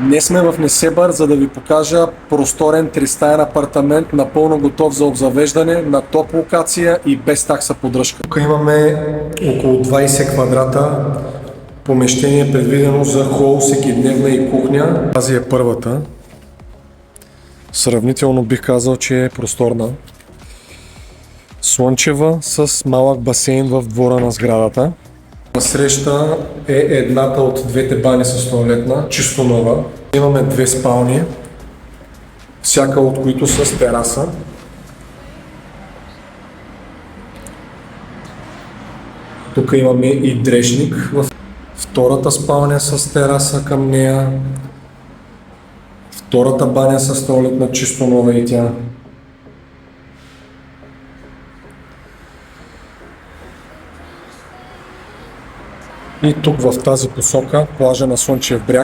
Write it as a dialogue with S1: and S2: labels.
S1: Днес сме в Несебър, за да ви покажа просторен тристаен апартамент, напълно готов за обзавеждане, на топ локация и без такса поддръжка. Тук имаме около 20 квадрата помещение, предвидено за хол, всекидневна и кухня. Тази е първата. Сравнително бих казал, че е просторна. Слънчева с малък басейн в двора на сградата. Насреща е едната от двете бани с тоалетна, чисто нова. Имаме две спални, всяка от които с тераса. Тук имаме и дрешник в втората спалня с тераса към нея. Втората баня с тоалетна, чисто нова и тя. И тук в тази посока плажа на Слънчев бряг.